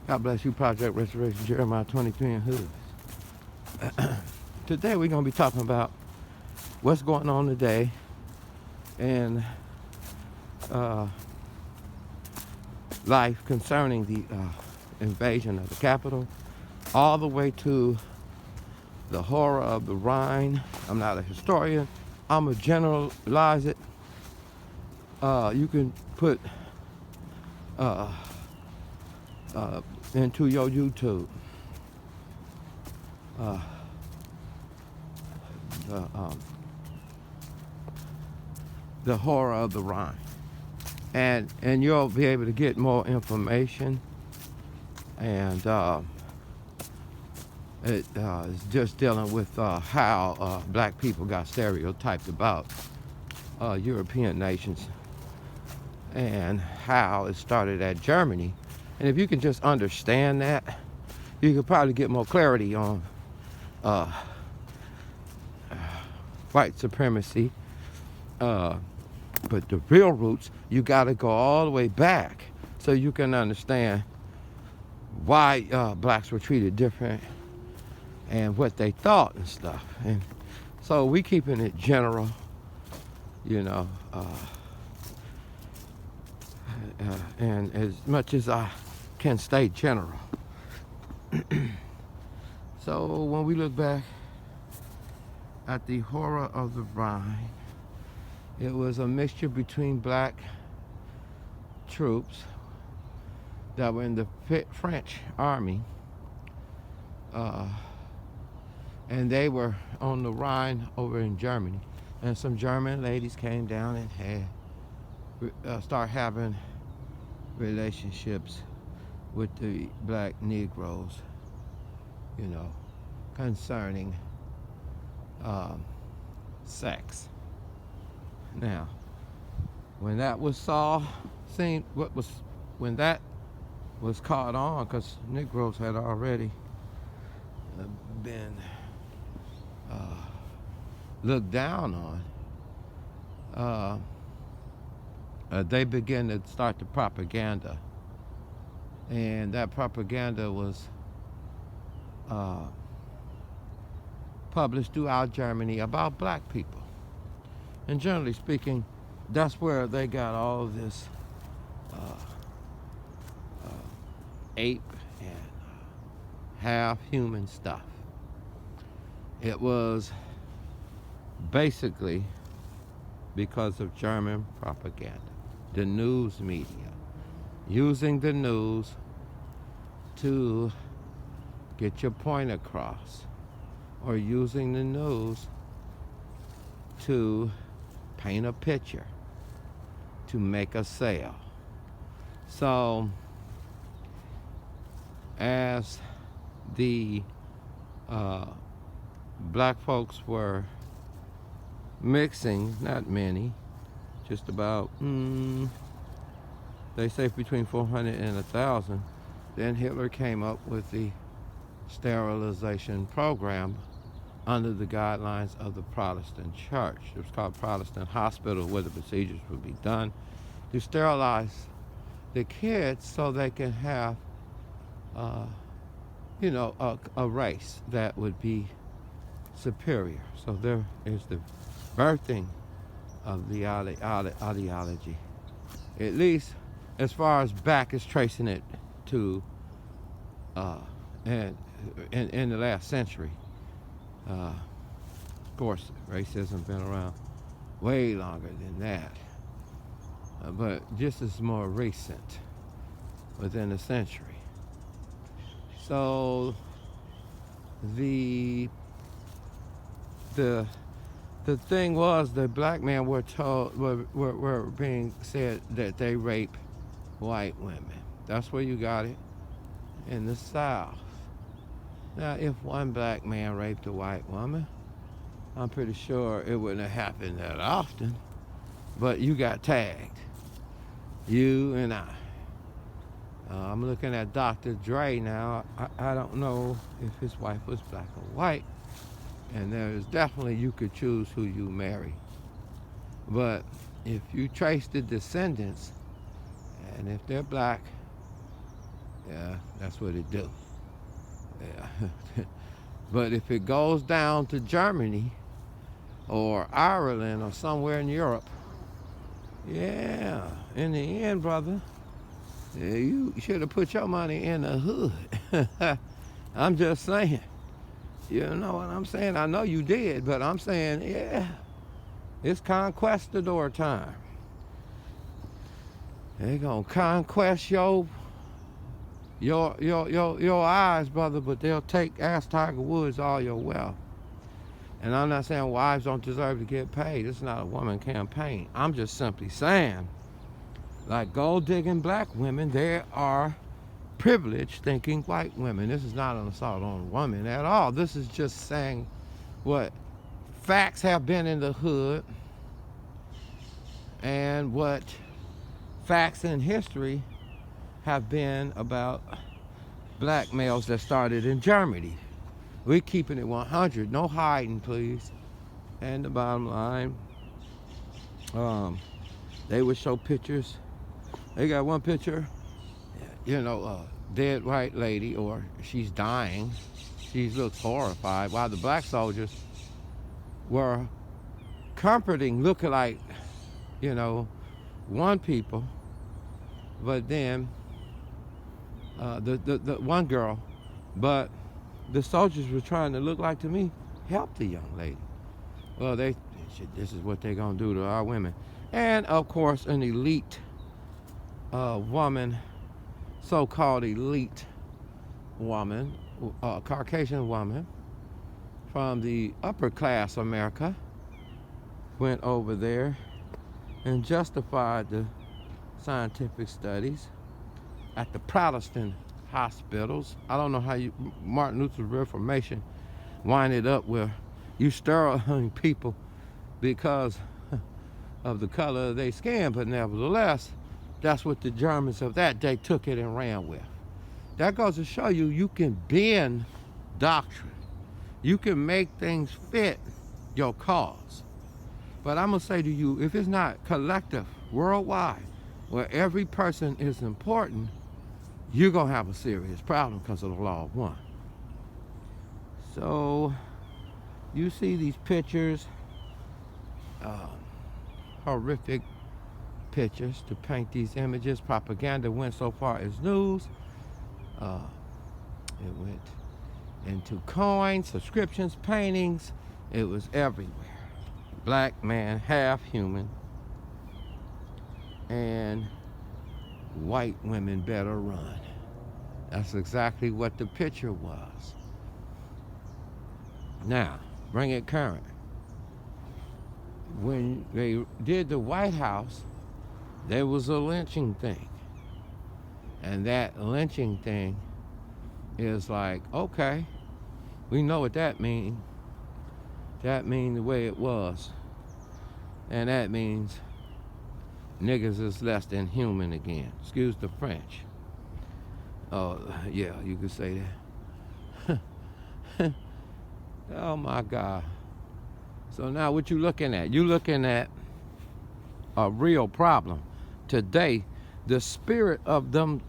God bless you, Project Restoration, Jeremiah 23 and Hood. Today we're going to be talking about what's going on today in life concerning the invasion of the Capitol, all the way to the horror of the Rhine. I'm not a historian. I'm going to generalize it. You can put into your YouTube the horror of the Rhine, and you'll be able to get more information. And it is just dealing with how black people got stereotyped about European nations and how it started at Germany. And if you can just understand that, you could probably get more clarity on white supremacy. But the real roots, you got to go all the way back so you can understand why blacks were treated different and what they thought and stuff. And so we keeping it general, you know, and as much as I can stay general. So when we look back at the horror of the Rhine, it was a mixture between black troops that were in the French army, and they were on the Rhine over in Germany. And some German ladies came down and had start having relationships with the black Negroes, you know, concerning sex. Now, when that was when that was caught on, because Negroes had already been looked down on, they began to start the propaganda. And that propaganda was published throughout Germany about black people. And generally speaking, that's where they got all of this ape and half human stuff. It was basically because of German propaganda, the news media, using the news to get your point across, or using the news to paint a picture, to make a sale. So as the black folks were mixing, not many, just about, they say between 400 and 1,000, then Hitler came up with the sterilization program under the guidelines of the Protestant church. It was called Protestant Hospital, where the procedures would be done to sterilize the kids so they can have, you know, a race that would be superior. So there is the birthing of the ideology, at least as far as back as tracing it to and in the last century. Of course, racism been around way longer than that, but just as more recent, within a century. So the thing was that black men were told, were being said that they rape white women. That's where you got it, in the South. Now, if one black man raped a white woman, I'm pretty sure it wouldn't have happened that often, but you got tagged. You and I. I'm looking at Dr. Dre now. I don't know if his wife was black or white, and there is definitely, you could choose who you marry. But if you trace the descendants, and if they're black, Yeah, that's what it do. Yeah. But if it goes down to Germany or Ireland or somewhere in Europe, yeah, in the end, brother, yeah, you should have put your money in the hood. I'm just saying. You know what I'm saying? I know you did, but I'm saying, yeah, it's conquistador time. They gonna conquest your eyes, brother, but they'll ask Tiger Woods all your wealth. And I'm not saying wives don't deserve to get paid. It's not a woman campaign. I'm just simply saying, like gold digging black women, there are privileged thinking white women. This is not an assault on women at all. This is just saying what facts have been in the hood and what facts in history have been about black males that started in Germany. We're keeping it 100, no hiding, please. And the bottom line, they would show pictures. They got one picture, you know, dead white lady, or she's dying. She looks horrified, while the black soldiers were comforting, looking like, you know, one people, but then the one girl, but the soldiers were trying to look like, to me, help the young lady. Well, this is what they're gonna do to our women. And of course, an elite woman, so-called elite woman, Caucasian woman from the upper class America, went over there and justified the scientific studies at the Protestant hospitals. I don't know how Martin Luther's Reformation winded up where you sterilizing people because of the color of their skin, but nevertheless, that's what the Germans of that day took it and ran with. That goes to show you, you can bend doctrine. You can make things fit your cause. But I'm gonna say to you, if it's not collective, worldwide, where every person is important, you're gonna have a serious problem because of the law of one. So, you see these pictures, horrific pictures to paint these images. Propaganda went so far as news. It went into coins, subscriptions, paintings. It was everywhere. Black man, half human, and white women better run. That's exactly what the picture was. Now, bring it current. When they did the White House, there was a lynching thing. And that lynching thing is like, okay, we know what that means. That means the way it was. And that means niggas is less than human again. Excuse the French. Oh, yeah, you could say that. Oh my God. So now what you looking at? You looking at a real problem. Today, the spirit of them,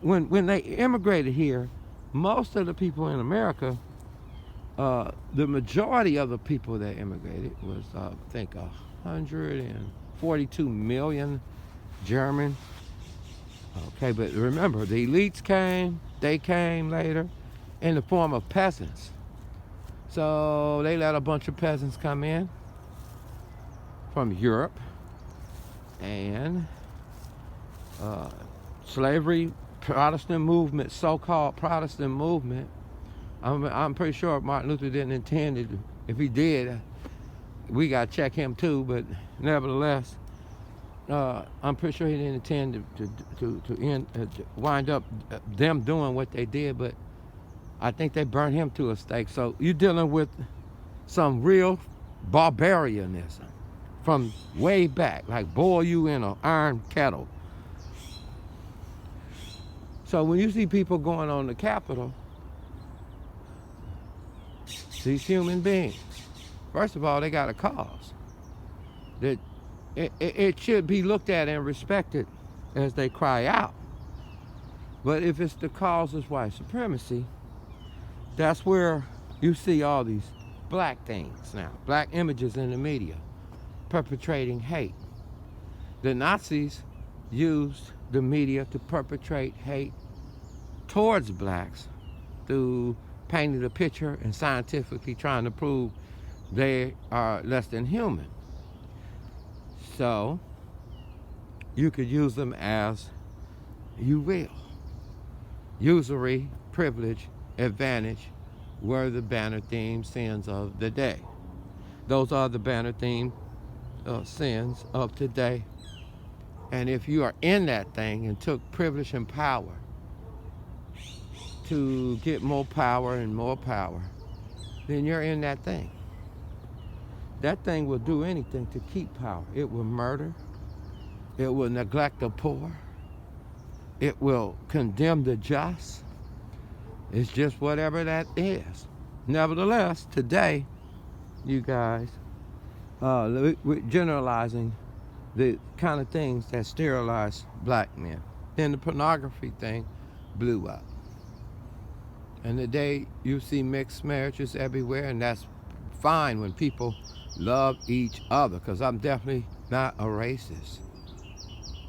when they immigrated here, most of the people in America, the majority of the people that immigrated was, I think, 142 million German. Okay, but remember, the elites came, they came later in the form of peasants. So they let a bunch of peasants come in from Europe, and slavery, Protestant movement, so-called Protestant movement. I'm pretty sure Martin Luther didn't intend it. If he did, we got to check him too, but nevertheless, I'm pretty sure he didn't intend to wind up them doing what they did, but I think they burned him to a stake. So you're dealing with some real barbarianism from way back, like boil you in an iron kettle. So when you see people going on the Capitol, these human beings, first of all, they got a cause. That it should be looked at and respected as they cry out. But if it's the cause of white supremacy, that's where you see all these black things now, black images in the media, perpetrating hate. The Nazis used the media to perpetrate hate towards blacks through painting a picture and scientifically trying to prove they are less than human. So you could use them as you will. Usury, privilege, advantage were the banner theme sins of the day. Those are the banner theme sins of today. And if you are in that thing and took privilege and power to get more power and more power, then you're in that thing. That thing will do anything to keep power. It will murder. It will neglect the poor. It will condemn the just. It's just whatever that is. Nevertheless, today, you guys, we're generalizing the kind of things that sterilize black men. Then the pornography thing blew up. And today you see mixed marriages everywhere, and that's fine when people love each other, because I'm definitely not a racist.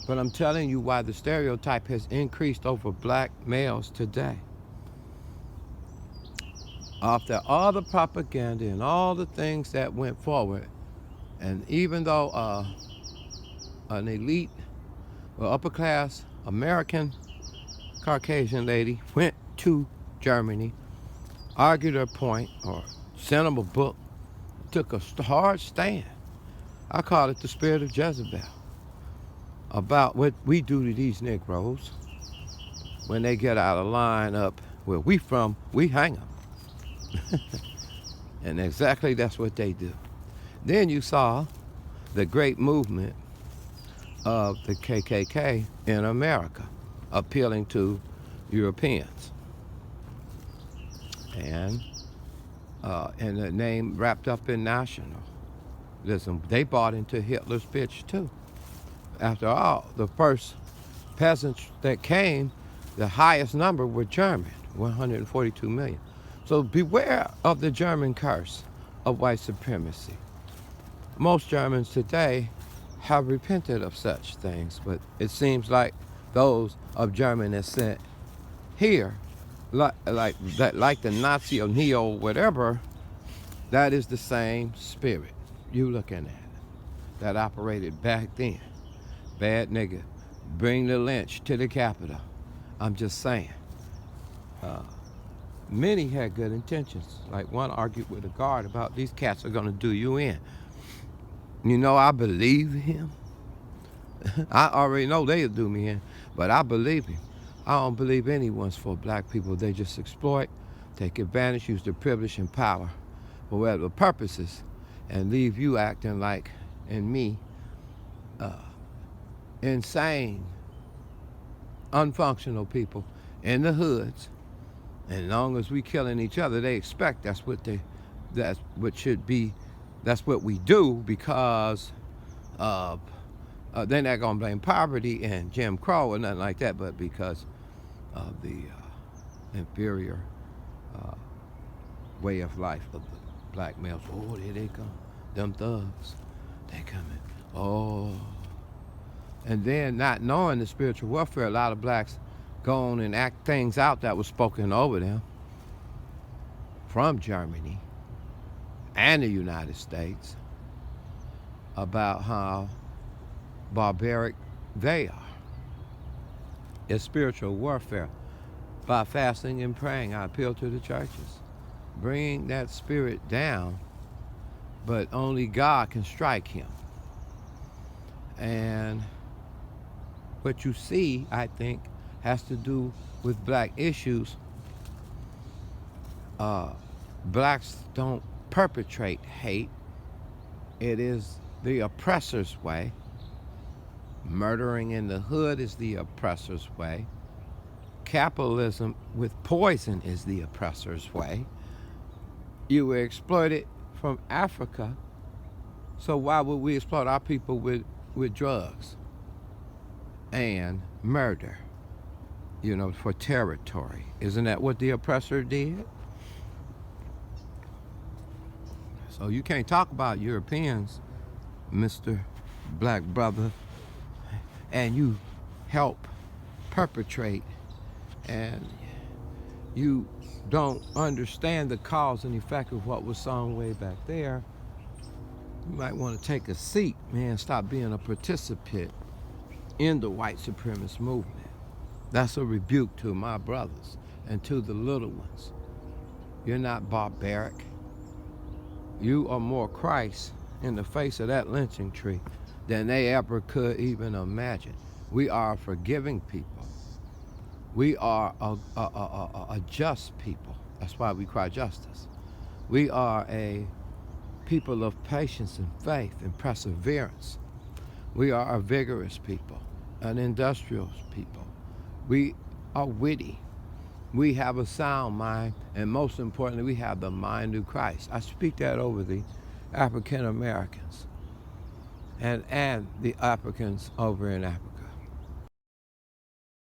But I'm telling you why the stereotype has increased over black males today. After all the propaganda and all the things that went forward, and even though an elite or upper class American Caucasian lady went to Germany, argued her point, or sent them a book, took a hard stand. I call it the spirit of Jezebel, about what we do to these Negroes when they get out of line up where we from, we hang them. And exactly that's what they do. Then you saw the great movement of the KKK in America, appealing to Europeans. And the name wrapped up in nationalism. They bought into Hitler's bitch too. After all, the first peasants that came, the highest number were German, 142 million. So beware of the German curse of white supremacy. Most Germans today have repented of such things, but it seems like those of German descent here, like the Nazi or neo whatever, that is the same spirit you looking at that operated back then. Bad nigga, bring the lynch to the Capitol. I'm just saying. Many had good intentions. Like one argued with a guard about these cats are gonna do you in. You know, I believe him. I already know they'll do me in, but I believe him. I don't believe anyone's for black people. They just exploit, take advantage, use their privilege and power for whatever purposes, and leave you acting like, and me, insane, unfunctional people in the hoods. And as long as we killing each other, they expect that's what we do, because they're not gonna blame poverty and Jim Crow or nothing like that, but because of the inferior way of life of the black males. Oh, there they come, them thugs, they coming. Oh, and then not knowing the spiritual warfare, a lot of blacks go on and act things out that was spoken over them from Germany and the United States about how barbaric they are. It's spiritual warfare. By fasting and praying, I appeal to the churches. Bring that spirit down, but only God can strike him. And what you see, I think, has to do with black issues. Blacks don't perpetrate hate. It is the oppressor's way. Murdering in the hood is the oppressor's way. Capitalism with poison is the oppressor's way. You were exploited from Africa, so why would we exploit our people with drugs and murder? for territory. Isn't that what the oppressor did? So you can't talk about Europeans, Mr. Black brother, and you help perpetrate, and you don't understand the cause and effect of what was sung way back there. You might want to take a seat, man. Stop being a participant in the white supremacist movement. That's a rebuke to my brothers and to the little ones. You're not barbaric. You are more Christ in the face of that lynching tree than they ever could even imagine. We are a forgiving people. We are a just people. That's why we cry justice. We are a people of patience and faith and perseverance. We are a vigorous people, an industrious people. We are witty. We have a sound mind, and most importantly, we have the mind of Christ. I speak that over the African Americans and the Africans over in Africa.